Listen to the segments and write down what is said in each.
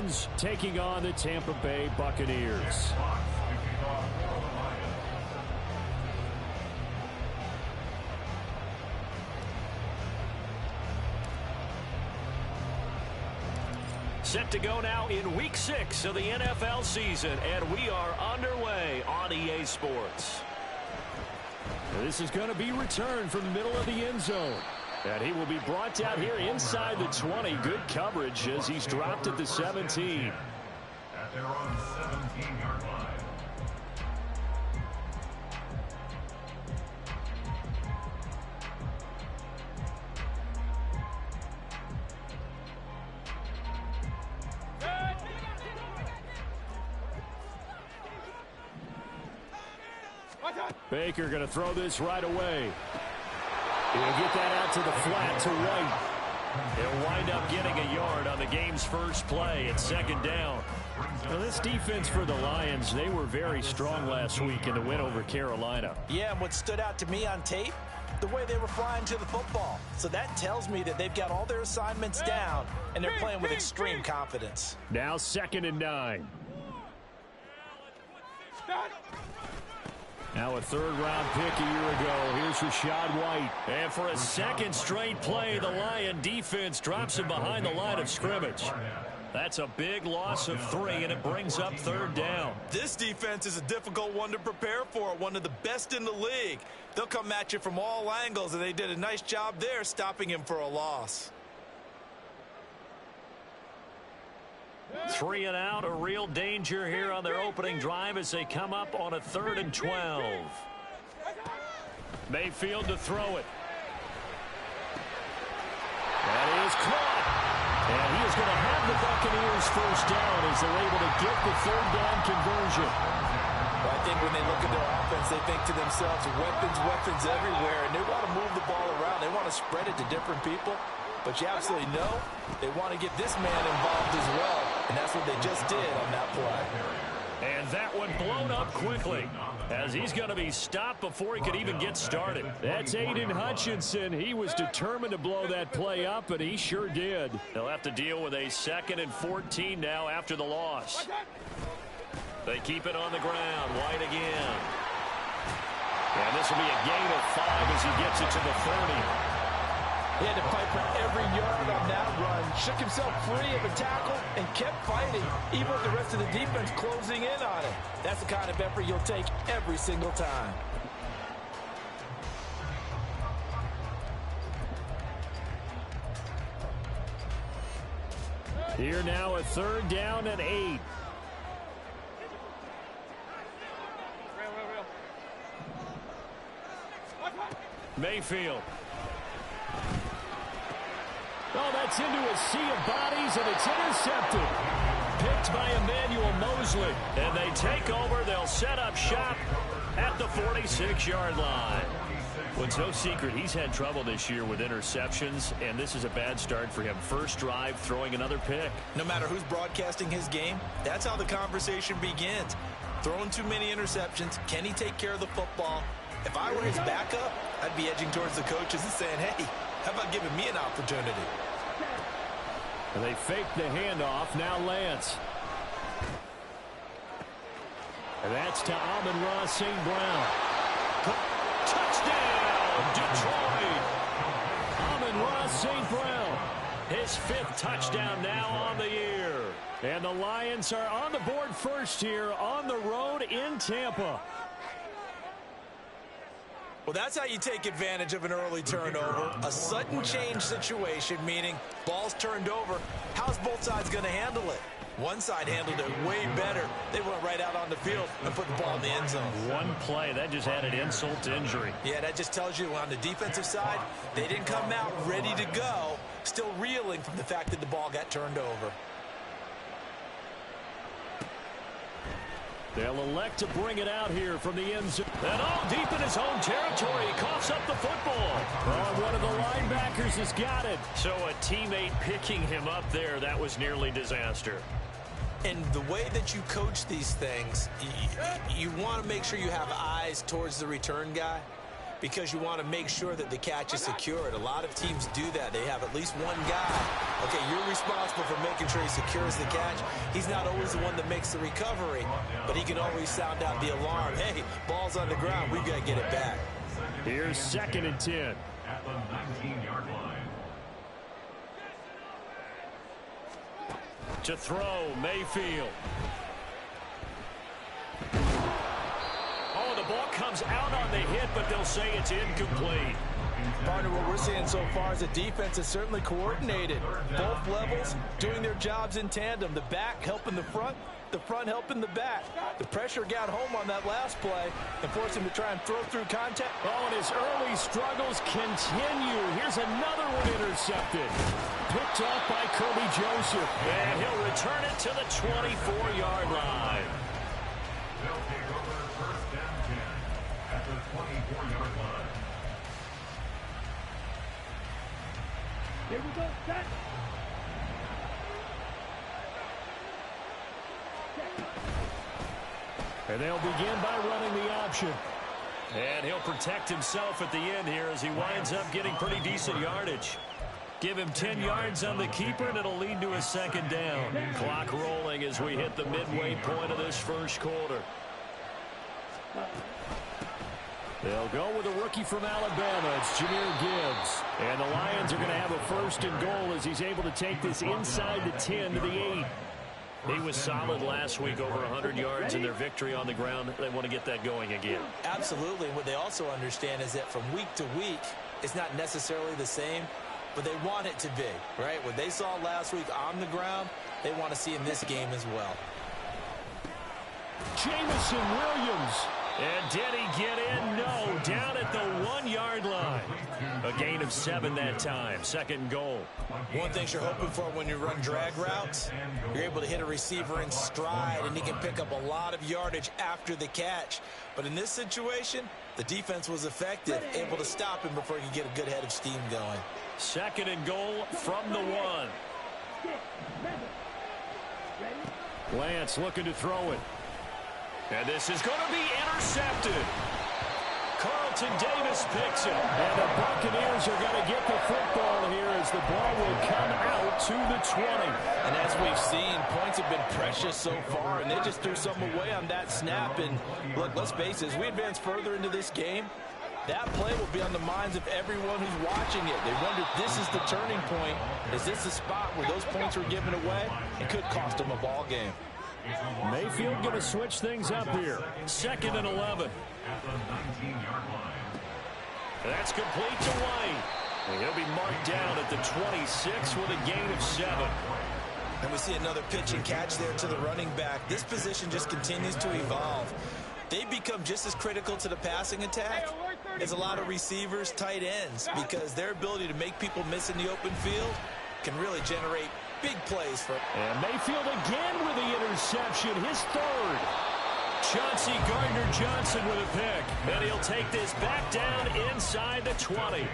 Lions taking on the Tampa Bay Buccaneers. Set to go now in Week 6 of the NFL season, and we are underway on EA Sports. This is going to be returned from the middle of the end zone. And he will be brought down here inside the 20. Good coverage as he's dropped at the 17. At their own 17-yard line. Baker going to throw this right away. He'll get that out to the flat to White. He'll wind up getting a yard on the game's first play at second down. Now this defense for the Lions, they were very strong last week in the win over Carolina. Yeah, and what stood out to me on tape, the way they were flying to the football. So that tells me that they've got all their assignments down, and they're playing with extreme confidence. Now 2nd and 9. Now a third-round pick a year ago. Here's Rachaad White. And for a second straight play, the Lion defense drops him behind the line of scrimmage. That's a big loss of 3, and it brings up 3rd down. This defense is a difficult one to prepare for, one of the best in the league. They'll come at you from all angles, and they did a nice job there stopping him for a loss. 3 and out, a real danger here on their opening drive as they come up on a 3rd and 12. Mayfield to throw it. That is caught. And he is going to have the Buccaneers first down as they're able to get the 3rd down conversion. Well, I think when they look at their offense, they think to themselves, weapons everywhere, and they want to move the ball around. They want to spread it to different people. But you absolutely know they want to get this man involved as well, and that's what they just did on that play. And that one blown up quickly as he's going to be stopped before he could even get started. That's Aiden Hutchinson. He was determined to blow that play up, and he sure did. They'll have to deal with a 2nd and 14 now after the loss. They keep it on the ground. White again. And this will be a gain of 5 as he gets it to the 30. He had to fight for every yard on that run, shook himself free of a tackle, and kept fighting, even with the rest of the defense closing in on him. That's the kind of effort you'll take every single time. Here now a 3rd down and 8. Mayfield. Oh, that's into a sea of bodies, and it's intercepted. Picked by Emmanuel Mosley. And they take over. They'll set up shop at the 46-yard line. Well, it's no secret he's had trouble this year with interceptions, and this is a bad start for him. First drive, throwing another pick. No matter who's broadcasting his game, that's how the conversation begins. Throwing too many interceptions, can he take care of the football? If I were his backup, I'd be edging towards the coaches and saying, hey, how about giving me an opportunity? And they fake the handoff. Now Lance. And that's to Amon-Ra St. Brown. Touchdown, Detroit! Amon-Ra St. Brown. His 5th touchdown now on the year. And the Lions are on the board first here on the road in Tampa. Well, that's how you take advantage of an early turnover. A sudden change situation, meaning ball's turned over. How's both sides going to handle it? One side handled it way better. They went right out on the field and put the ball in the end zone. One play, that just added insult to injury. Yeah, that just tells you on the defensive side, they didn't come out ready to go, still reeling from the fact that the ball got turned over. They'll elect to bring it out here from the end zone. And all deep in his own territory, he coughs up the football. Oh, one of the linebackers has got it. So a teammate picking him up there, that was nearly disaster. And the way that you coach these things, you want to make sure you have eyes towards the return guy. because you want to make sure that the catch is secured. A lot of teams do that. They have at least one guy. Okay, you're responsible for making sure he secures the catch. He's not always the one that makes the recovery, but he can always sound out the alarm. Hey, ball's on the ground. We've got to get it back. Here's 2nd and 10. At the 19-yard line. To throw, Mayfield. Oh, the ball comes out on the hit, but they'll say it's incomplete. Partner, what we're seeing so far is the defense is certainly coordinated. Both levels doing their jobs in tandem. The back helping the front helping the back. The pressure got home on that last play and forced him to try and throw through contact. Oh, and his early struggles continue. Here's another one intercepted. Picked off by Kirby Joseph. And he'll return it to the 24-yard line. They'll take over 1st and 10 at the 24-yard line. Here we go, set. And they'll begin by running the option. And he'll protect himself at the end here as he winds up getting pretty decent yardage. Give him 10 yards on the keeper, and it'll lead to a 2nd down. Clock rolling as we hit the midway point of this first quarter. They'll go with a rookie from Alabama. It's Jahmyr Gibbs. And the Lions are going to have a 1st and goal as he's able to take this inside the 10 to the 8. He was solid last week, over 100 yards in their victory on the ground. They want to get that going again. Absolutely. What they also understand is that from week to week, it's not necessarily the same, but they want it to be, right? What they saw last week on the ground, they want to see in this game as well. Jamison Williams. And did he get in? No. Down at the 1-yard line. A gain of 7 that time. 2nd and goal. One thing you're hoping for when you run drag routes, you're able to hit a receiver in stride, and he can pick up a lot of yardage after the catch. But in this situation, the defense was effective, able to stop him before he could get a good head of steam going. 2nd and goal from the 1. Lance looking to throw it. And this is going to be intercepted. Carlton Davis picks it. And the Buccaneers are going to get the football here as the ball will come out to the 20. And as we've seen, points have been precious so far, and they just threw some away on that snap. And look, let's face it, as we advance further into this game, that play will be on the minds of everyone who's watching it. They wonder if this is the turning point. Is this the spot where those points were given away? It could cost them a ball game. Mayfield going to switch things up here. 2nd and 11. At the 19-yard line. That's complete to White. And he'll be marked down at the 26 with a gain of 7. And we see another pitch and catch there to the running back. This position just continues to evolve. They become just as critical to the passing attack as a lot of receivers, tight ends, because their ability to make people miss in the open field can really generate big plays for. And Mayfield again with the interception, his 3rd. Chauncey Gardner-Johnson with a pick. And he'll take this back down inside the 20.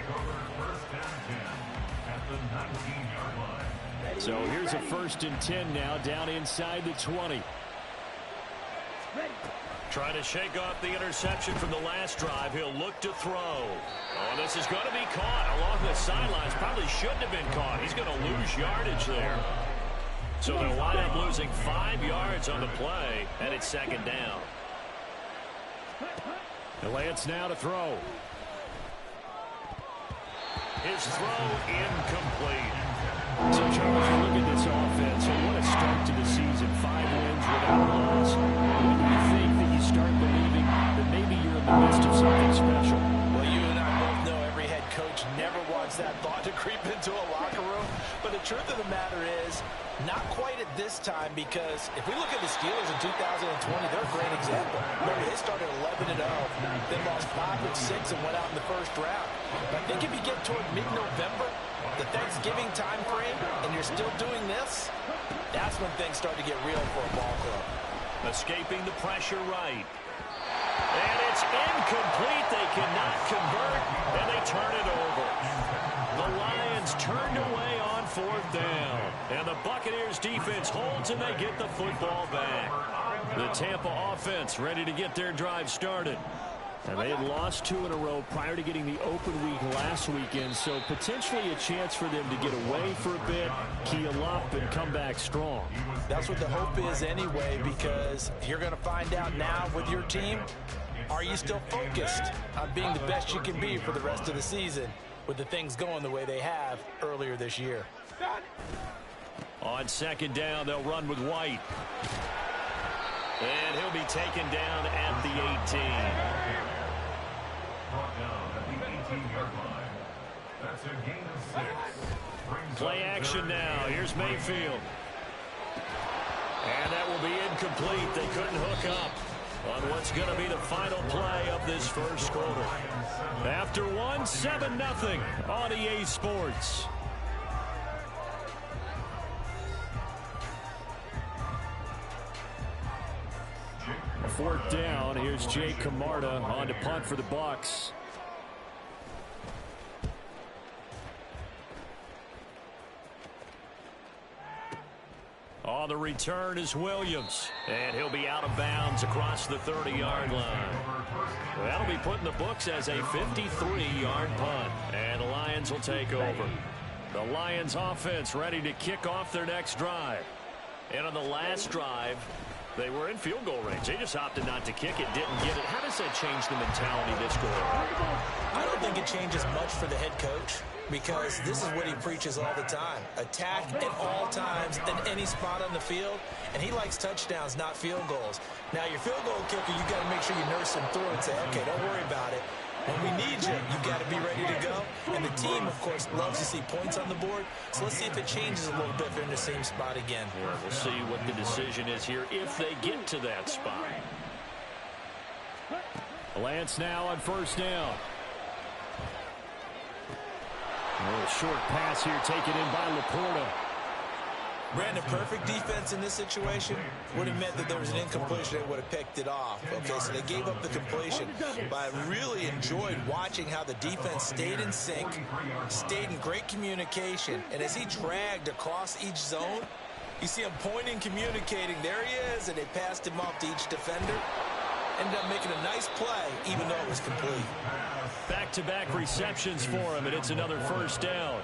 So here's a 1st and 10 now down inside the 20. Trying to shake off the interception from the last drive. He'll look to throw. Oh, this is going to be caught along the sidelines. Probably shouldn't have been caught. He's going to lose yardage there. So they'll wind up losing 5 yards on the play, and it's 2nd down. Lance now to throw. His throw incomplete. So, Charles, you look at this offense, and what a start to the season. 5 wins without a loss. When do you think that you start believing that maybe you're in the midst of something special? Well, you and I both know every head coach never wants that thought to creep into a locker room. But the truth of the matter is, not quite at this time, because if we look at the Steelers in 2020, they're a great example. Remember, they started 11-0, then lost 5 of 6 and went out in the 1st round. But I think if you get toward mid-November, the Thanksgiving time frame, and you're still doing this, that's when things start to get real for a ball club. Escaping the pressure right. And it's incomplete. They cannot convert, and they turn it over. The Lions turned away on 4th down. And the Buccaneers defense holds, and they get the football back. The Tampa offense ready to get their drive started. And they had lost 2 in a row prior to getting the open week last weekend, so potentially a chance for them to get away for a bit, keel up, and come back strong. That's what the hope is anyway, because you're going to find out now with your team, are you still focused on being the best you can be for the rest of the season with the things going the way they have earlier this year? On second down, they'll run with White. And he'll be taken down at the 18. Brought down at the 18-yard line. That's a gain of 6. Play action now. Here's Mayfield. And that will be incomplete. They couldn't hook up on what's going to be the final play of this first quarter. After 7-0 on EA Sports. Fourth down. Here's Jake Camarda on to punt for the Bucs. On the return is Williams. And he'll be out of bounds across the 30-yard line. That'll be put in the books as a 53-yard punt. And the Lions will take over. The Lions offense ready to kick off their next drive. And on the last drive, they were in field goal range. They just opted not to kick it, didn't get it. How does that change the mentality this quarter? I don't think it changes much for the head coach, because this is what he preaches all the time. Attack at all times in any spot on the field, and he likes touchdowns, not field goals. Now, your field goal kicker, you got to make sure you nurse him through and say, okay, don't worry about it. When we need you, you got to be ready to go. And the team, of course, loves to see points on the board. So let's see if it changes a little bit if they're in the same spot again. Yeah, we'll see what the decision is here if they get to that spot. Lance now on first down. A little short pass here taken in by Laporta. Brandon, perfect defense in this situation would have meant that there was an incompletion that would have picked it off. Okay, so they gave up the completion. But I really enjoyed watching how the defense stayed in sync, stayed in great communication. And as he dragged across each zone, you see him pointing, communicating. There he is, and they passed him off to each defender. Ended up making a nice play, even though it was complete. Back-to-back receptions for him, and it's another first down.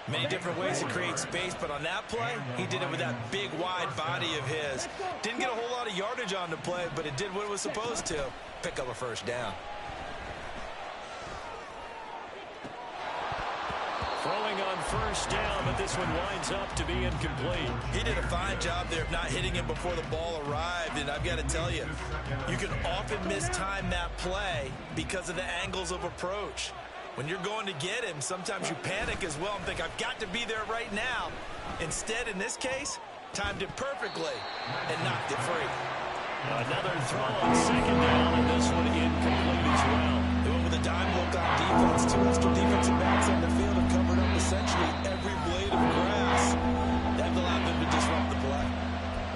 Many different ways to create space, but on that play, he did it with that big, wide body of his. Didn't get a whole lot of yardage on the play, but it did what it was supposed to. Pick up a first down. Throwing on first down, but this one winds up to be incomplete. He did a fine job there of not hitting him before the ball arrived, and I've got to tell you, you can often mistime that play because of the angles of approach. When you're going to get him, sometimes you panic as well and think, I've got to be there right now. Instead, in this case, timed it perfectly and knocked it free. Another throw on second down, and this one incomplete as well. They went with a dime look on defense. 2 extra defensive backs on the field and covered up essentially every blade of grass. That allowed them to disrupt the play.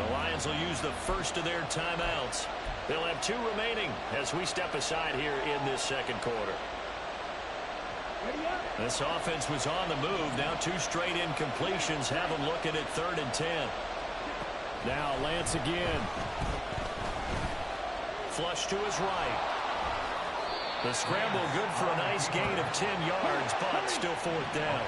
The Lions will use the first of their timeouts. They'll have 2 remaining as we step aside here in this second quarter. This offense was on the move. Now 2 straight incompletions have them looking at 3rd and 10. Now Lance again. Flush to his right. The scramble good for a nice gain of 10 yards, but still 4th down.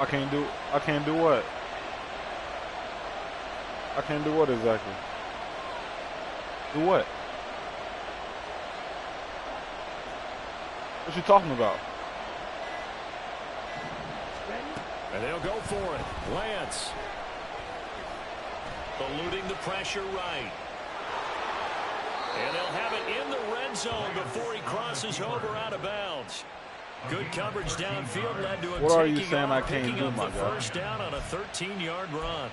I can't do what? I can't do what exactly? Do what? What you talking about? And they'll go for it. Lance. Eluding the pressure right. And they'll have it in the red zone before he crosses over out of bounds. Good coverage downfield led to him what are you taking saying off, I can't picking do, up my the guy? first down on a 13-yard run.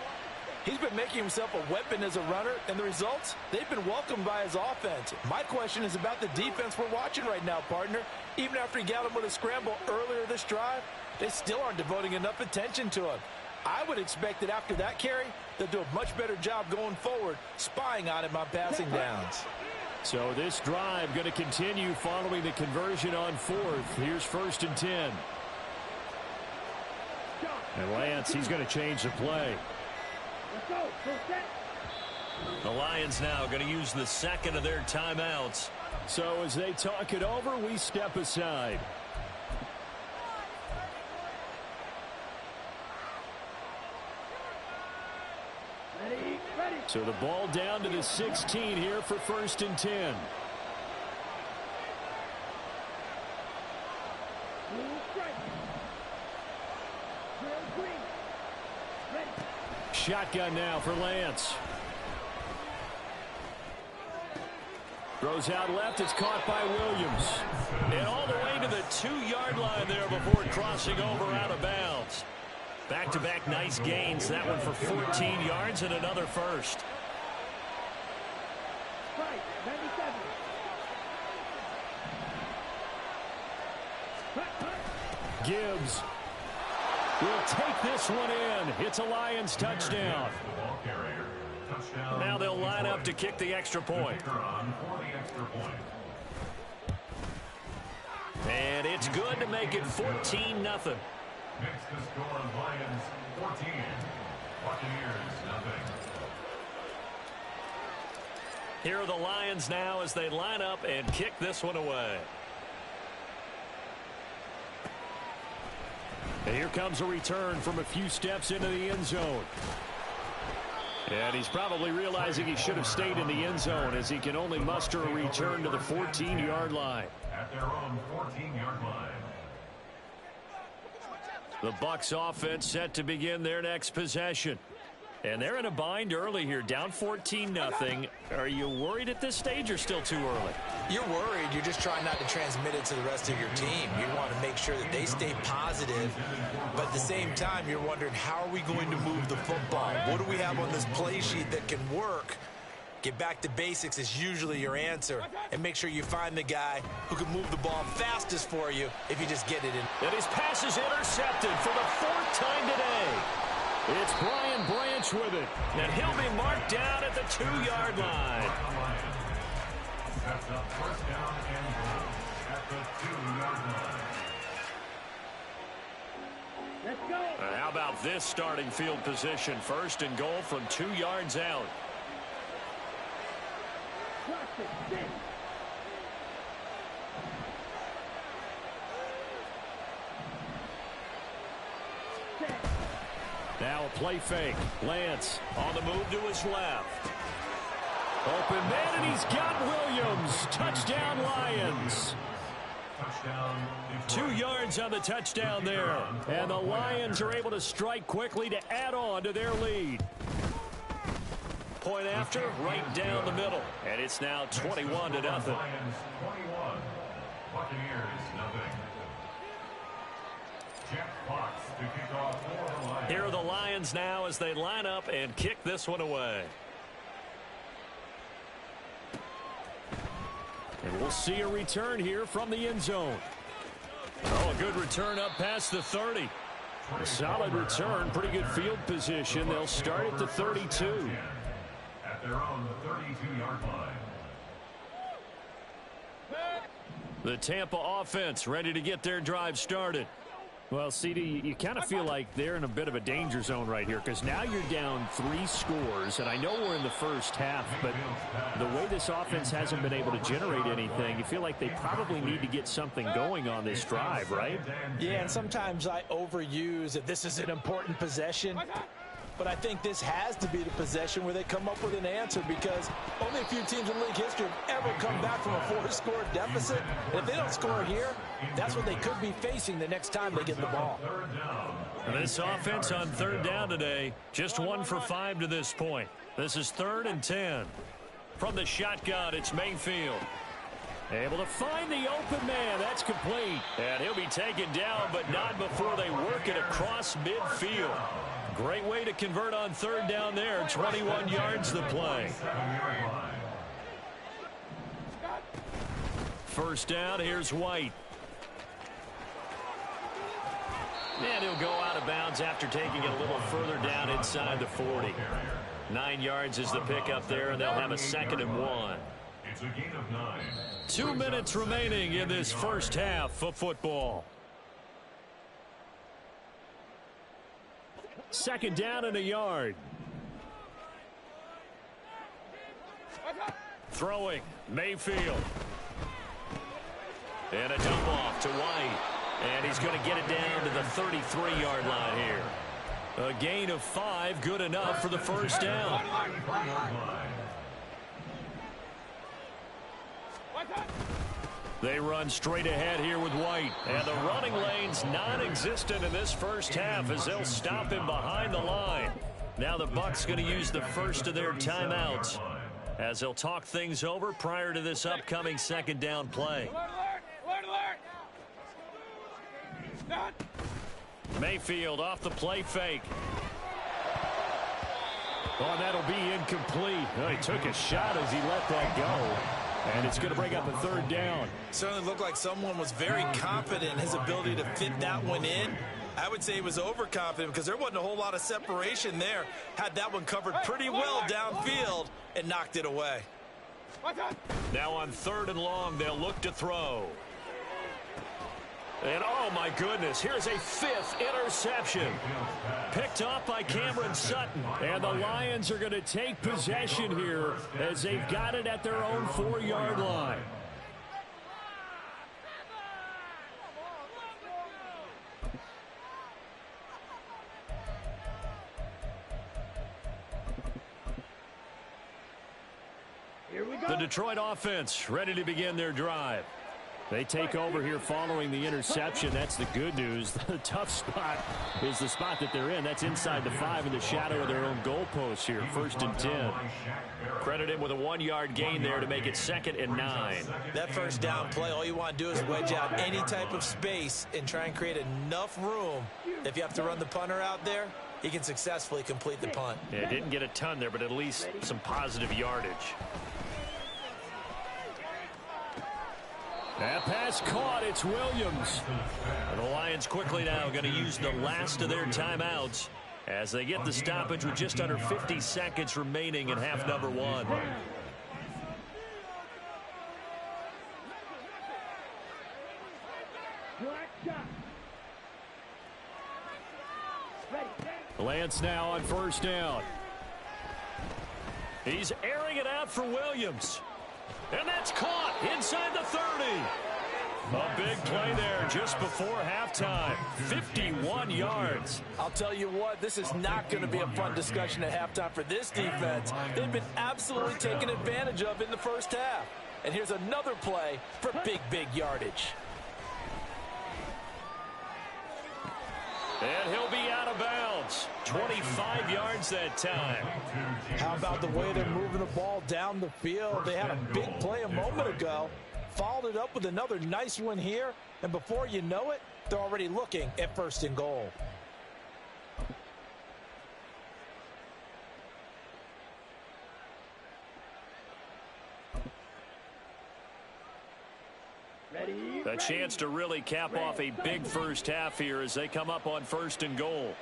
He's been making himself a weapon as a runner, and the results, they've been welcomed by his offense. My question is about the defense we're watching right now, partner. Even after he got him with a scramble earlier this drive, they still aren't devoting enough attention to him. I would expect that after that carry, they'll do a much better job going forward, spying on him on passing downs. So this drive going to continue following the conversion on 4th. Here's 1st and 10. And Lance, he's going to change the play. Let's go. Full set. The Lions now going to use the second of their timeouts. So as they talk it over, we step aside. Ready, ready. So the ball down to the 16 here for 1st and 10. Blue strike. Trail green. Ready. Shotgun now for Lance. Throws out left. It's caught by Williams. And all the way to the 2-yard line there before crossing over out of bounds. Back-to-back nice gains. That one for 14 yards and another first. Strike. 97. Gibbs will take this one in. It's a Lions touchdown. Now they'll line up to kick the extra point. And it's good to make it 14-0. Makes the score Lions 14, Buccaneers 0. Here are the Lions now as they line up and kick this one away. And here comes a return from a few steps into the end zone. And he's probably realizing he should have stayed in the end zone as he can only muster a return to the 14-yard line. At their own 14-yard line. The Bucs offense set to begin their next possession. And they're in a bind early here, down 14-0. Are you worried at this stage or still too early? You're worried. You're just trying not to transmit it to the rest of your team. You want to make sure that they stay positive. But at the same time, you're wondering, how are we going to move the football? What do we have on this play sheet that can work? Get back to basics is usually your answer. And make sure you find the guy who can move the ball fastest for you if you just get it in. And his pass is intercepted for the 4th time today. It's Brian Branch with it. And he'll be marked down at the 2-yard line. That's up 1st down and goal at the 2-yard line. Let's go. How about this starting field position? 1st and goal from 2 yards out. Cross it. Sit. Set. Now a play fake. Lance on the move to his left. Open man, and he's got Williams. Touchdown, Lions. Touchdown. 2 yards on the touchdown there. And the Lions are able to strike quickly to add on to their lead. Point after, right down the middle. And it's now 21-0. Lions 21, Buccaneers 0. Jeff Fox to kick off for the Lions. Here are the Lions now as they line up and kick this one away. And we'll see a return here from the end zone. Oh, a good return up past the 30. A solid return, pretty good field position. They'll start at the 32. At their own 32-yard line. The Tampa offense ready to get their drive started. Well, CD, you kind of feel like they're in a bit of a danger zone right here because now you're down 3 scores, and I know we're in the first half, but the way this offense hasn't been able to generate anything, you feel like they probably need to get something going on this drive, right? Yeah, and sometimes I overuse that this is an important possession. But I think this has to be the possession where they come up with an answer because only a few teams in league history have ever come back from a 4-score deficit. And if they don't score here, that's what they could be facing the next time they get the ball. And this offense on 3rd down today, just 1 for 5 to this point. This is 3rd and 10. From the shotgun, it's Mayfield. Able to find the open man. That's complete. And he'll be taken down, but not before they work it across midfield. Great way to convert on 3rd down there. 21 yards the play. 1st down, here's White. And he'll go out of bounds after taking it a little further down inside the 40. 9 yards is the pickup there, and they'll have a 2nd and 1. It's a gain of 9. 2 minutes remaining in this first half of football. Second down and a yard. Throwing, Mayfield. And a dump off to White. And he's going to get it down to the 33-yard line here. A gain of 5, good enough for the first down. They run straight ahead here with White. And the running lane's non-existent in this first half as they'll stop him behind the line. Now the Bucs going to use the first of their timeouts as they'll talk things over prior to this upcoming second down play. Mayfield off the play fake. Oh, and that'll be incomplete. Oh, he took a shot as he let that go. And it's going to bring up a third down. Certainly looked like someone was very confident in his ability to fit that one in. I would say he was overconfident because there wasn't a whole lot of separation there. Had that one covered pretty well downfield and knocked it away. Now on 3rd and long, they'll look to throw. And, oh, my goodness, here's a 5th interception. Picked off by Cameron Sutton. And the Lions are going to take possession here as they've got it at their own 4-yard line. Here we go. The Detroit offense ready to begin their drive. They take over here following the interception. That's the good news. The tough spot is the spot that they're in. That's inside the 5 in the shadow of their own goalpost here. 1st and 10. Credit him with a 1-yard gain there to make it 2nd and 9. That first down play, all you want to do is wedge out any type of space and try and create enough room. If you have to run the punter out there, he can successfully complete the punt. Yeah, didn't get a ton there, but at least some positive yardage. That pass caught. It's Williams. And the Lions quickly now going to use the last of their timeouts as they get the stoppage with just under 50 seconds remaining in half number 1. Lance now on 1st down. He's airing it out for Williams. And that's caught inside the 30. A big play there just before halftime. 51 yards. I'll tell you what, this is not going to be a fun discussion at halftime for this defense. They've been absolutely taken advantage of in the first half. And here's another play for big yardage. And he'll be out of bounds. 25 yards that time. How about the way they're moving the ball down the field? They had a big play a moment ago. Followed it up with another nice one here. And before you know it, they're already looking at 1st and goal. A chance to really cap off a big first half here as they come up on 1st and goal.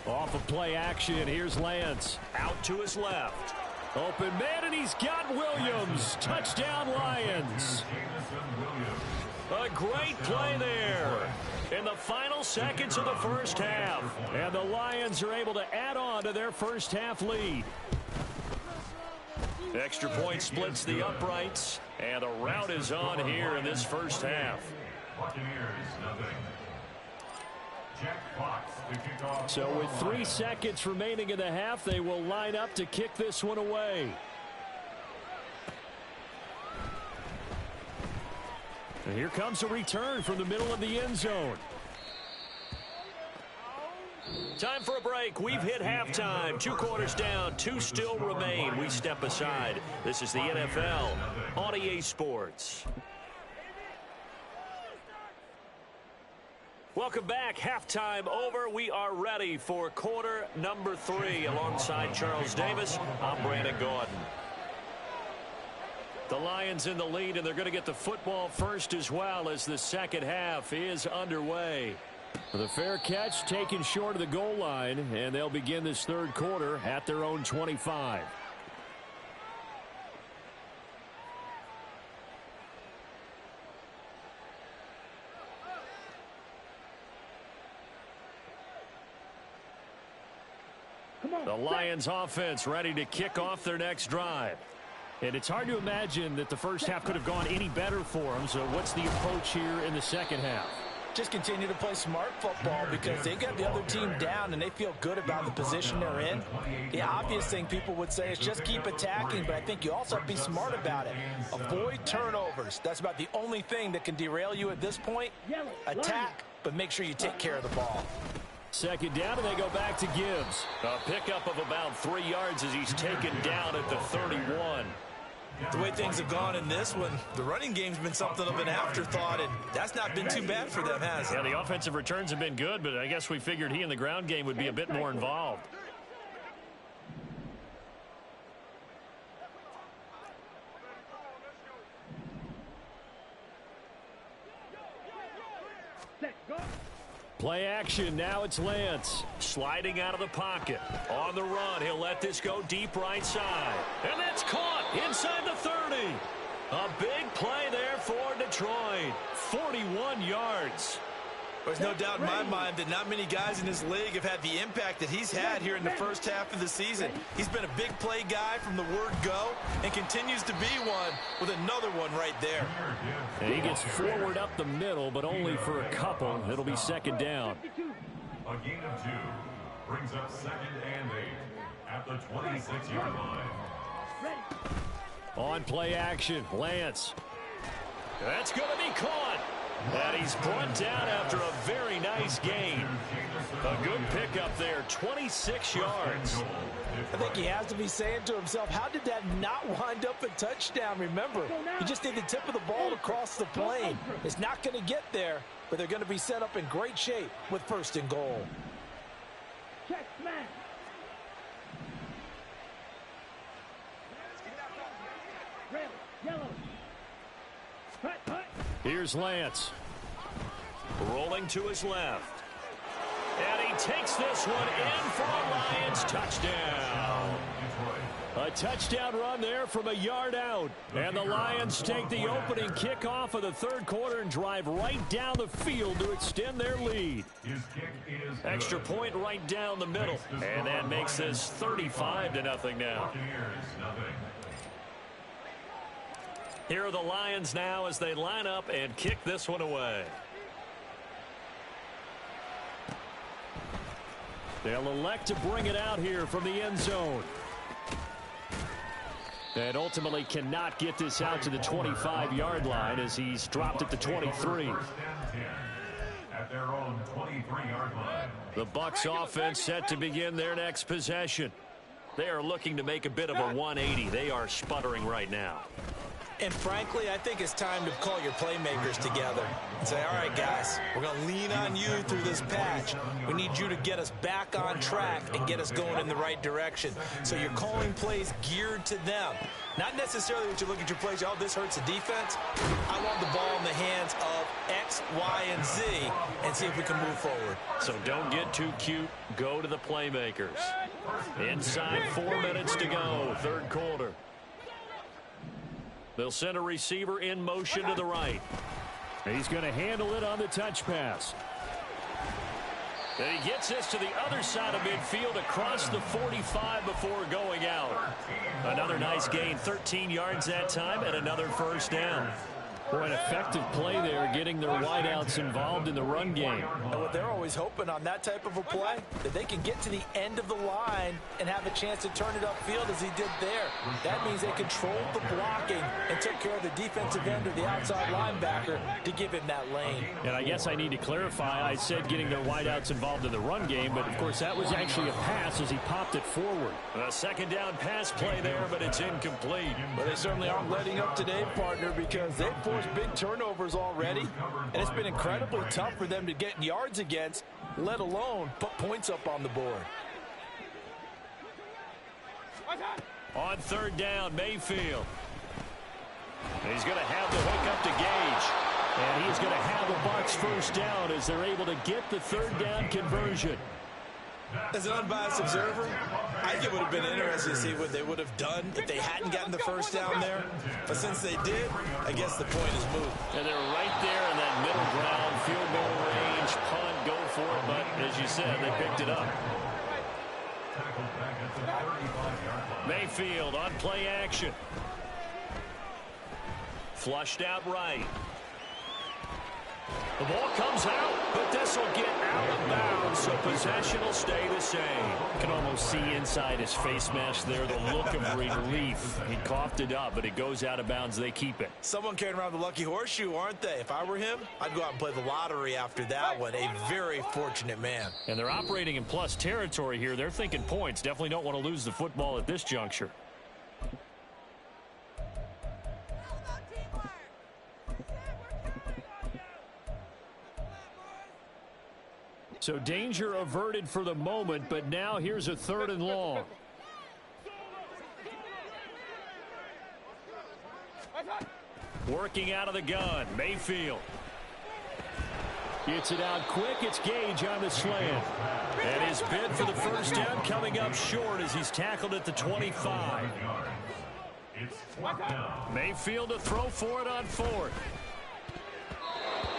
Off of play action, here's Lance. Out to his left. Open man, and he's got Williams. Touchdown, Lions. A great play there in the final seconds of the first half. And the Lions are able to add on to their first half lead. Extra point splits the uprights, and the rout is on here in this first half. So with 3 seconds remaining in the half, they will line up to kick this one away. And here comes a return from the middle of the end zone. Time for a break. We've hit halftime. 2 quarters down. 2 still remain. We step aside. This is the NFL on EA Sports. Welcome back. Halftime over. We are ready for quarter number 3. Alongside Charles Davis, I'm Brandon Gordon. The Lions in the lead, and they're going to get the football first as well as the second half is underway. The fair catch taken short of the goal line, and they'll begin this third quarter at their own 25. The Lions offense ready to kick off their next drive. And it's hard to imagine that the first half could have gone any better for them. So what's the approach here in the second half? Just continue to play smart football because they got the other team down and they feel good about the position they're in. The obvious thing people would say is just keep attacking, but I think you also have to be smart about it. Avoid turnovers. That's about the only thing that can derail you at this point. Attack, but make sure you take care of the ball. Second down, and they go back to Gibbs. A pickup of about 3 yards as he's taken down at the 31. The way things have gone in this one, the running game's been something of an afterthought, and that's not been too bad for them, has it? Yeah, the offensive returns have been good, but I guess we figured he in the ground game would be a bit more involved. Play action, now it's Lance. Sliding out of the pocket. On the run, he'll let this go deep right side. And that's caught inside the 30. A big play there for Detroit. 41 yards. There's no doubt in my mind that not many guys in this league have had the impact that he's had here in the first half of the season. He's been a big play guy from the word go and continues to be one with another one right there. And he gets forward up the middle, but only for a couple. It'll be second down. A gain of 2 brings up 2nd and 8 at the 26-yard line. On play action, Lance. That's going to be caught. And he's brought down after a very nice gain. A good pickup there, 26 yards. I think he has to be saying to himself, how did that not wind up a touchdown? Remember, you just need the tip of the ball to cross the plane. It's not going to get there, but they're going to be set up in great shape with 1st and goal. Check smash. Red, yellow. Hut. Here's Lance. Rolling to his left. And he takes this one in for a Lions touchdown. A touchdown run there from a yard out. And the Lions take the opening kickoff of the third quarter and drive right down the field to extend their lead. His kick is good. Extra point right down the middle. And that makes this 35-0 now. Buccaneers, nothing. Here are the Lions now as they line up and kick this one away. They'll elect to bring it out here from the end zone. And ultimately cannot get this out to the 25-yard line as he's dropped at the 23. 1st and 10 at their own 23-yard line. The Bucs offense set to begin their next possession. They are looking to make a bit of a 180. They are sputtering right now. And frankly, I think it's time to call your playmakers together and say, all right, guys, we're going to lean on you through this patch. We need you to get us back on track and get us going in the right direction. So you're calling plays geared to them. Not necessarily what you look at your plays, oh, this hurts the defense. I want the ball in the hands of X, Y, and Z and see if we can move forward. So don't get too cute. Go to the playmakers. Inside 4 minutes to go, third quarter. They'll send a receiver in motion to the right. He's going to handle it on the touch pass. And he gets this to the other side of midfield across the 45 before going out. Another nice gain, 13 yards that time, and another first down. For an effective play there, getting their wideouts involved in the run game. And what they're always hoping on that type of a play, that they can get to the end of the line and have a chance to turn it upfield as he did there. That means they controlled the blocking and took care of the defensive end or the outside linebacker to give him that lane. And I guess I need to clarify, I said getting their wideouts involved in the run game, but of course that was actually a pass as he popped it forward. A second down pass play there, but it's incomplete. But they certainly aren't letting up today, partner, because they forced big turnovers already, and it's been incredibly tough for them to get yards against, let alone put points up on the board. On third down, Mayfield. He's going to have the hook up to Gage. And he's going to have the Bucs first down as they're able to get the third down conversion. As an unbiased observer, I think it would have been interesting to see what they would have done if they hadn't gotten the first down there. But since they did, I guess the point is moved. And they're right there in that middle ground, field goal range, punt, go for it. But as you said, they picked it up. tackled back at the 35-yard line. Mayfield on play action. Flushed out right. The ball comes out, but this will get out of bounds, so possession will stay the same. You can almost see inside his face mask there the look of relief. He coughed it up, but it goes out of bounds. They keep it. Someone carrying around the lucky horseshoe, aren't they? If I were him, I'd go out and play the lottery after that one. A very fortunate man. And they're operating in plus territory here. They're thinking points. Definitely don't want to lose the football at this juncture. So danger averted for the moment, but now here's a 3rd and long. Working out of the gun, Mayfield. Gets it out quick. It's Gage on the slant. And his bid for the first down coming up short as he's tackled at the 25. It's 4th down. Mayfield to throw for it on 4th.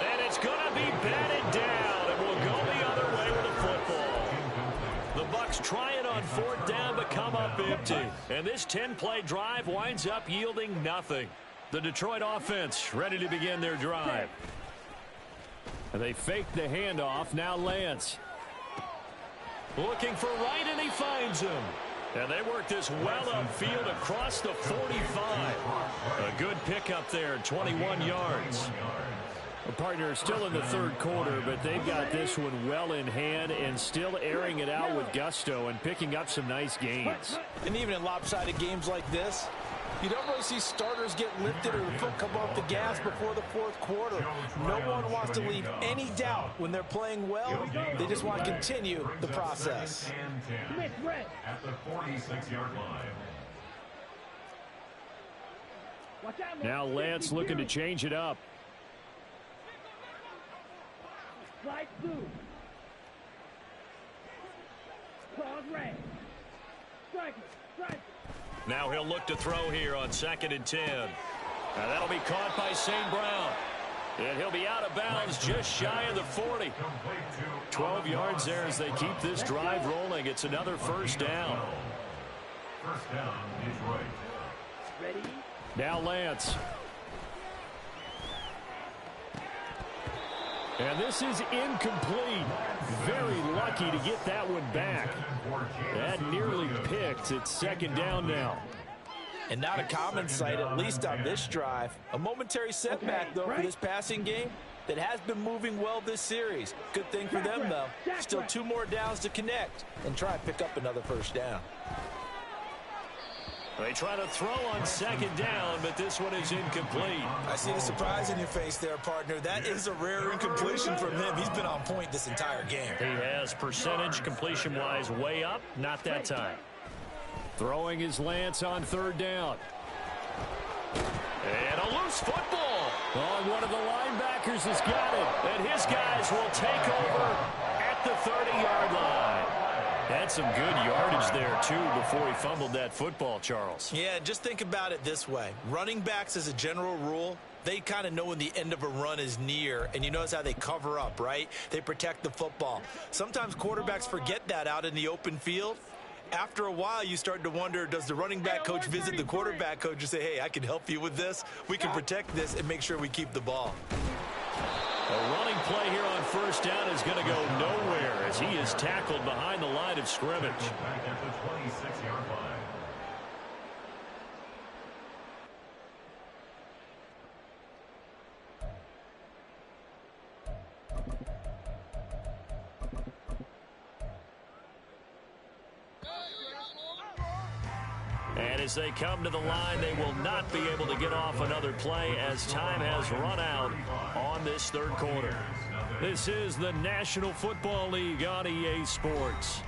And it's going to be batted down, and we'll go the other way with the football. The Bucs try it on 4th down, but come up empty. And this 10-play drive winds up yielding nothing. The Detroit offense ready to begin their drive. And they fake the handoff. Now Lance. Looking for right, and he finds him. And they work this well upfield across the 45. A good pickup there, 21 yards. The partner is still in the 3rd quarter, but they've got this one well in hand and still airing it out with gusto and picking up some nice gains. And even in lopsided games like this, you don't really see starters get lifted or the foot come off the gas before the 4th quarter. No one wants to leave any doubt when they're playing well. They just want to continue the process. At the 46-yard line. Now Lance looking to change it up. Slide through. Cross red. Strike it. Strike it. Now he'll look to throw here on 2nd and 10. Now that'll be caught by St. Brown. And he'll be out of bounds just shy of the 40. 12 yards there as they keep this drive rolling. It's another first down. First down, Detroit. Ready? Now Lance. And this is incomplete. Very lucky to get that one back. That nearly picked. It's 2nd down now. And not a common sight, at least on this drive. A momentary setback, though, for this passing game that has been moving well this series. Good thing for them, though. Still 2 more downs to connect and try and pick up another first down. They try to throw on 2nd down, but this one is incomplete. I see the surprise in your face there, partner. That is a rare incompletion from him. He's been on point this entire game. He has percentage completion-wise way up. Not that time. Throwing his Lance on 3rd down. And a loose football. Oh, one of the linebackers has got it. And his guys will take over at the 30-yard line. Had some good yardage there, too, before he fumbled that football, Charles. Yeah, just think about it this way. Running backs, as a general rule, they kind of know when the end of a run is near, and you notice how they cover up, right? They protect the football. Sometimes quarterbacks forget that out in the open field. After a while, you start to wonder, does the running back coach visit the quarterback coach and say, hey, I can help you with this. We can protect this and make sure we keep the ball. A running play here on 1st down is going to go nowhere as he is tackled behind the line of scrimmage. Back at the 26-yard line. And as they come to the line, they will not be able to get off another play as time has run out on this 3rd quarter. This is the National Football League on EA Sports.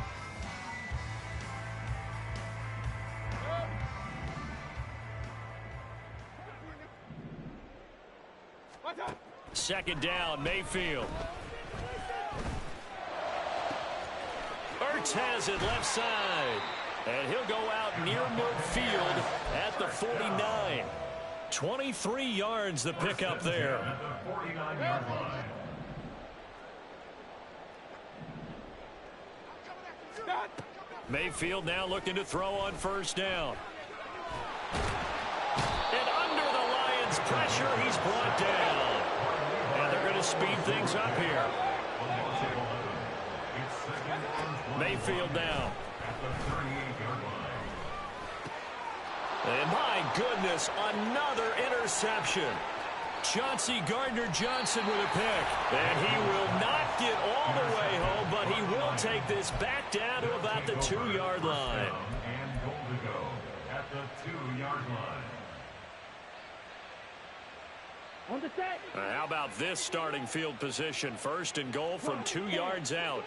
Second down, Mayfield. Ertz has it left side. And he'll go out near midfield at the 49. 23 yards the pickup there. At the 49-yard line. Mayfield now looking to throw on first down. And under the Lions' pressure, he's brought down. And they're going to speed things up here. Mayfield now. And my goodness, another interception. Chauncey Gardner-Johnson with a pick. And he will not get all the way home, but he will take this back down to about the 2-yard line. And goal to go at the 2-yard line. On the set. How about this starting field position? First and goal from 2 yards out.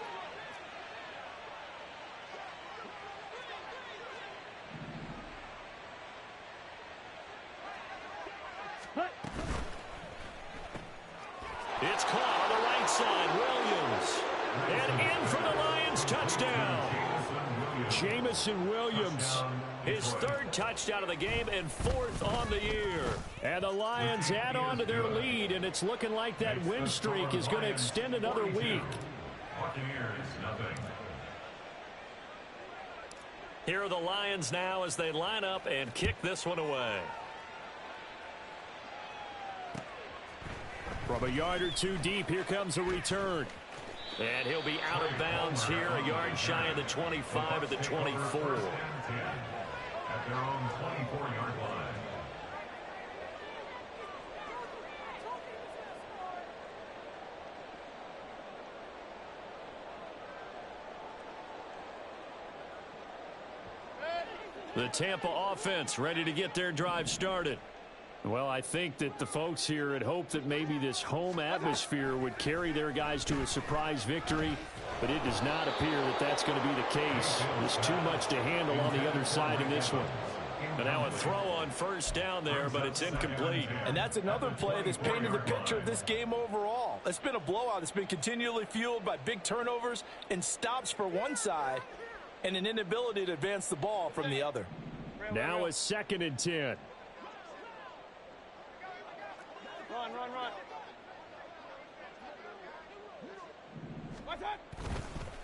It's caught on the right side. Williams. And in for the Lions touchdown. Jamison Williams. His 3rd touchdown of the game and 4th on the year. And the Lions add on to their lead, and it's looking like that win streak is going to extend another week. Here are the Lions now as they line up and kick this one away. From a yard or two deep, here comes a return. And he'll be out of bounds here, a yard shy of the 25 at the 24. At their own 24-yard line. The Tampa offense ready to get their drive started. Well, I think that the folks here had hoped that maybe this home atmosphere would carry their guys to a surprise victory, but it does not appear that that's going to be the case. There's too much to handle on the other side in this one. And now a throw on first down there, but it's incomplete. And that's another play that's painted the picture of this game overall. It's been a blowout. It's been continually fueled by big turnovers and stops for one side and an inability to advance the ball from the other. Now a 2nd and 10. Run, run, run.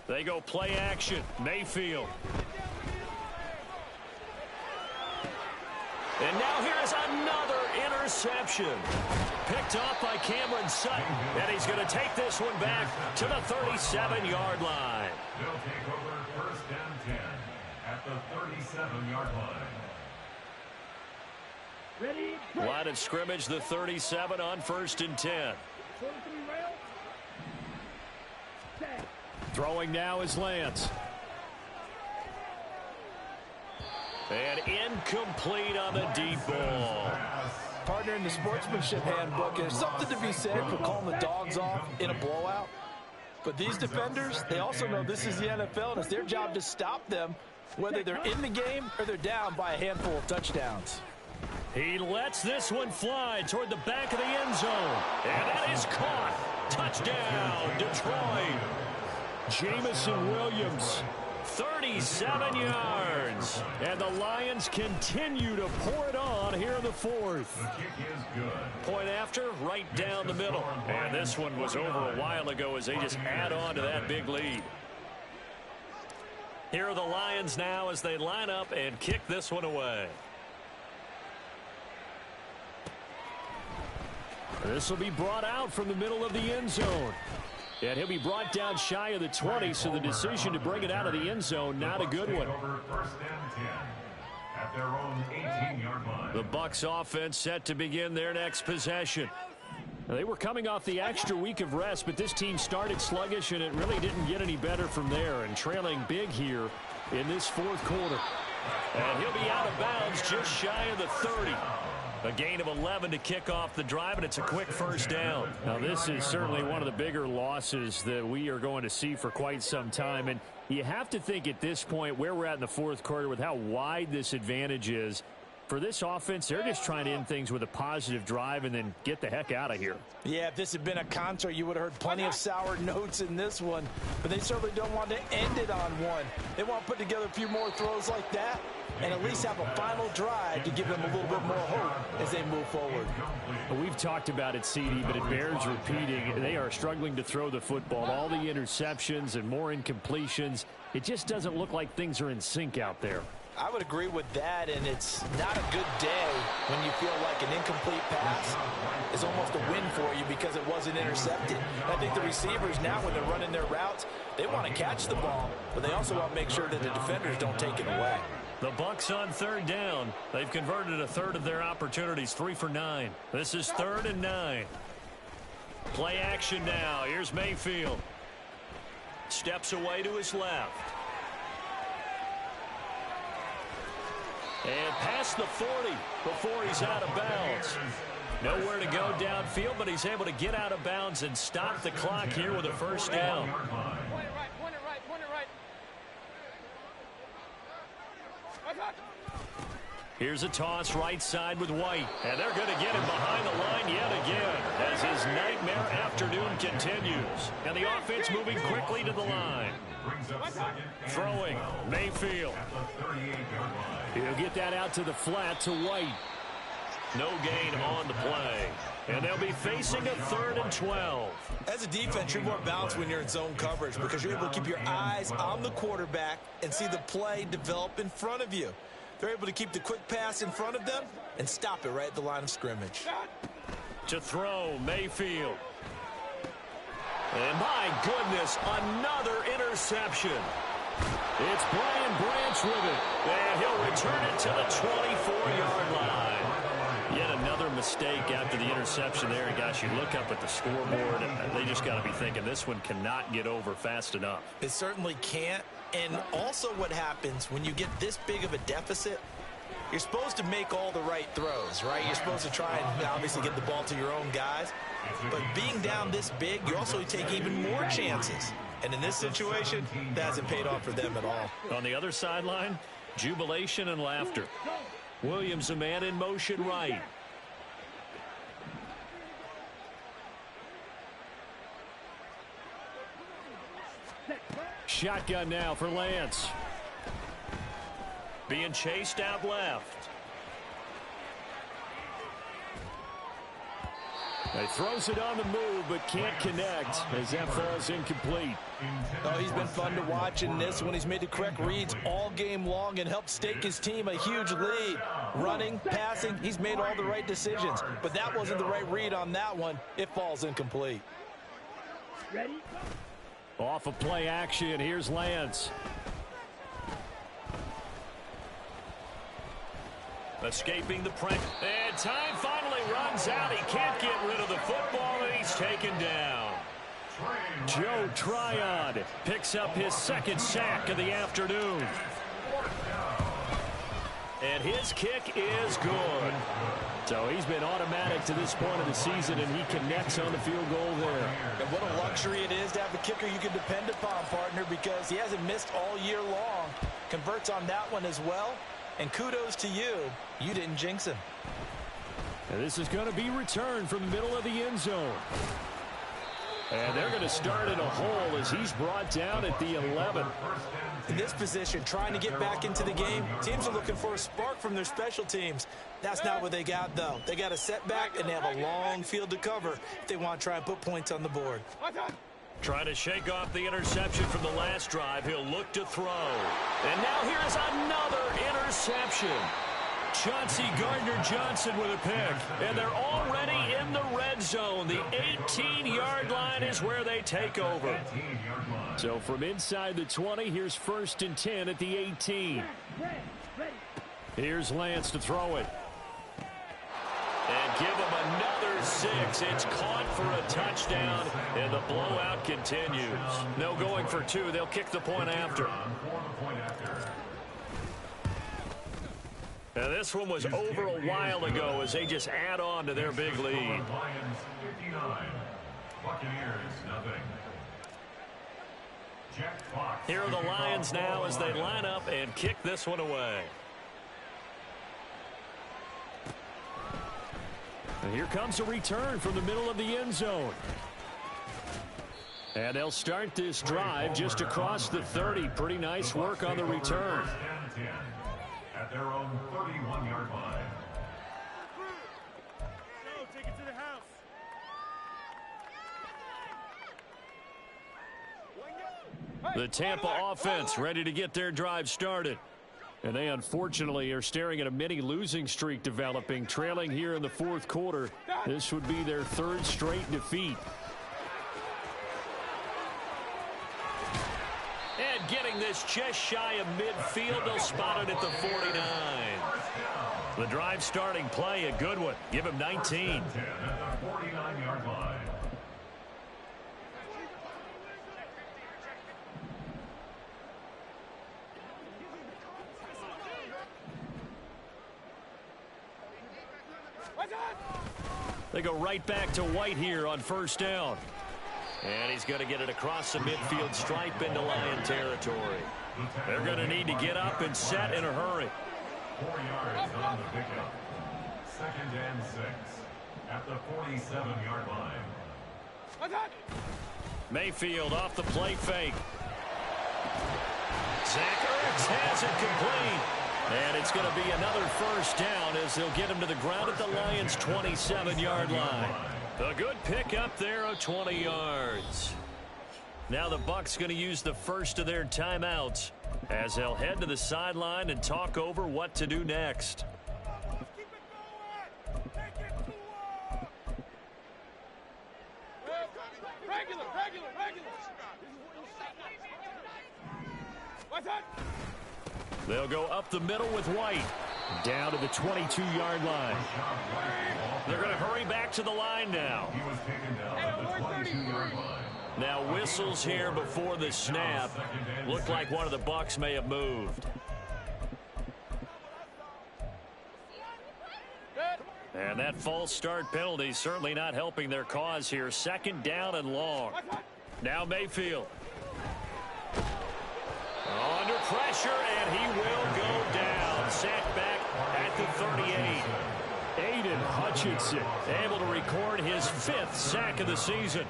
They go play action. Mayfield. And now here's another interception. Picked off by Cameron Sutton. And he's going to take this one back to the 37-yard line. They'll take over first and 10 at the 37-yard line. Ready? Line of scrimmage, the 37 on first and 10. Throwing now is Lance. And incomplete on the deep ball. Partner, in the sportsmanship handbook, there's something to be said for calling the dogs off in a blowout. But these defenders, they also know this is the NFL, and it's their job to stop them, whether they're in the game or they're down by a handful of touchdowns. He lets this one fly toward the back of the end zone. And that is caught. Touchdown, Detroit. Jamison Williams, 37 yards. And the Lions continue to pour it on here in the 4th. The kick is good. Point after, right down the middle. And this one was over a while ago as they just add on to that big lead. Here are the Lions now as they line up and kick this one away. This will be brought out from the middle of the end zone. And he'll be brought down shy of the 20, so the decision to bring it out of the end zone, not a good one. First and 10 at their own 18-yard line. The Bucs offense set to begin their next possession. Now, they were coming off the extra week of rest, but this team started sluggish, and it really didn't get any better from there, and trailing big here in this 4th quarter. And he'll be out of bounds just shy of the 30. A gain of 11 to kick off the drive, and it's a quick first down. Now, this is certainly one of the bigger losses that we are going to see for quite some time. And you have to think at this point where we're at in the 4th quarter with how wide this advantage is. For this offense, they're just trying to end things with a positive drive and then get the heck out of here. Yeah, if this had been a concert, you would have heard plenty of sour notes in this one. But they certainly don't want to end it on one. They want to put together a few more throws like that and at least have a final drive to give them a little bit more hope as they move forward. We've talked about it, CD, but it bears repeating. They are struggling to throw the football. All the interceptions and more incompletions. It just doesn't look like things are in sync out there. I would agree with that, and it's not a good day when you feel like an incomplete pass is almost a win for you because it wasn't intercepted. I think the receivers now, when they're running their routes, they want to catch the ball, but they also want to make sure that the defenders don't take it away. The Bucs on third down. They've converted a third of their opportunities, 3 for 9. This is 3rd and 9. Play action now. Here's Mayfield. Steps away to his left. And past the 40 before he's out of bounds. Nowhere to go downfield, but he's able to get out of bounds and stop the clock here with a first down. Point it right. Here's a toss right side with White. And they're going to get him behind the line yet again as his nightmare afternoon continues. And the offense moving quickly to the line. Throwing, Mayfield. He'll get that out to the flat to White. No gain on the play. And they'll be facing a 3rd and 12. As a defense, you're more balanced when you're in zone coverage because you're able to keep your eyes on the quarterback and see the play develop in front of you. They're able to keep the quick pass in front of them and stop it right at the line of scrimmage. To throw, Mayfield. And my goodness, another interception. It's Brian Branch with it. And he'll return it to the 24-yard line. Yet another mistake after the interception there. And gosh, you look up at the scoreboard, and they just got to be thinking this one cannot get over fast enough. It certainly can't. And also what happens when you get this big of a deficit, you're supposed to make all the right throws, right? You're supposed to try and obviously get the ball to your own guys. But being down this big, you also take even more chances. And in this situation, that hasn't paid off for them at all. On the other sideline, jubilation and laughter. Williams, a man in motion right. Shotgun now for Lance. Being chased out left. He throws it on the move, but can't connect as that falls incomplete. Oh, he's been fun to watch in this one. He's made the correct reads all game long and helped stake his team a huge lead. Running, passing, he's made all the right decisions. But that wasn't the right read on that one. It falls incomplete. Ready? Off of play action, here's Lance. Escaping the pressure. And time finally runs out. He can't get rid of the football, and he's taken down. Joe Tryon picks up his 2nd sack of the afternoon. And his kick is good. So he's been automatic to this point of the season, and he connects on the field goal there. And what a luxury it is to have a kicker you can depend upon, partner, because he hasn't missed all year long. Converts on that one as well. And kudos to you. You didn't jinx him. And this is going to be returned from the middle of the end zone. And they're going to start in a hole as he's brought down at the 11. In this position, trying to get back into the game, teams are looking for a spark from their special teams. That's not what they got, though. They got a setback, and they have a long field to cover if they want to try and put points on the board. Trying to shake off the interception from the last drive. He'll look to throw. And now here's another interception. Chauncey Gardner-Johnson with a pick. And they're already in the red zone. The 18-yard line is where they take over. So from inside the 20, here's 1st and 10 at the 18. Here's Lance to throw it. And give him another 6. It's caught for a touchdown, and the blowout continues. No going for 2. They'll kick the point after. Now this one was over a while ago as they just add on to their big lead. Lions 59, Buccaneers nothing. Here are the Lions now as they line up and kick this one away. And here comes a return from the middle of the end zone. And they'll start this drive just across the 30. Pretty nice work on the return. at their own 31-yard line. No, take it to the house. The Tampa offense ready to get their drive started. And they unfortunately are staring at a mini losing streak developing, trailing here in the fourth quarter. This would be their third straight defeat. And getting this just shy of midfield, they'll spot it at the 49. The drive starting play, a good one. Give him 19. 10 at the 49-yard line. They go right back to White here on first down. And he's going to get it across the midfield stripe into Lion territory. They're going to need to get up and set in a hurry. 4 yards on the pickup. 2nd and 6 at the 47-yard line. Mayfield off the play fake. Zach Ertz has it complete. And it's going to be another first down as they'll get him to the ground at the Lions' 27-yard line. A good pickup there of 20 yards. Now the Bucs going to use the first of their timeouts as they'll head to the sideline and talk over what to do next. They'll go up the middle with White. Down to the 22-yard line. They're going to hurry back to the line now. He was taken down at the 22-yard line. Now whistles here before the snap. Looked like one of the Bucs may have moved. And that false start penalty certainly not helping their cause here. 2nd down and long. Now Mayfield. Under pressure, and he will go down. Sacked back at the 38. Aiden Hutchinson able to record his 5th sack of the season.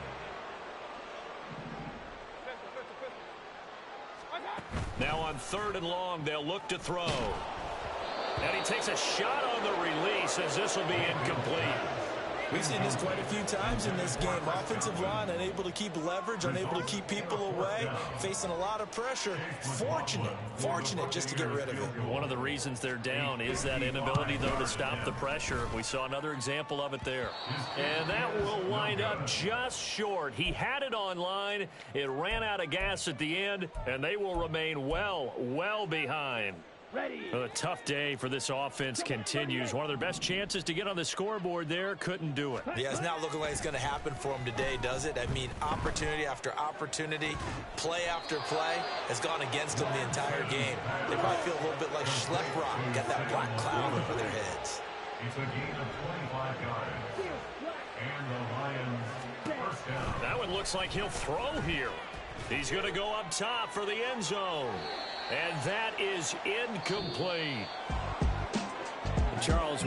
Now on 3rd and long, they'll look to throw. And he takes a shot on the release as this will be incomplete. We've seen this quite a few times in this game. Offensive line unable to keep leverage, unable to keep people away, facing a lot of pressure. Fortunate just to get rid of it. One of the reasons they're down is that inability, though, to stop the pressure. We saw another example of it there. And that will wind up just short. He had it online. It ran out of gas at the end, and they will remain well behind. A tough day for this offense continues. One of their best chances to get on the scoreboard there, couldn't do it. Yeah, it's not looking like it's going to happen for them today, does it? I mean, opportunity after opportunity, play after play has gone against them the entire game. They probably feel a little bit like Schleprock, got that black cloud over their heads. It's a gain of 25 yards. And the Lions first down. That one looks like he'll throw here. He's going to go up top for the end zone. And that is incomplete. Charles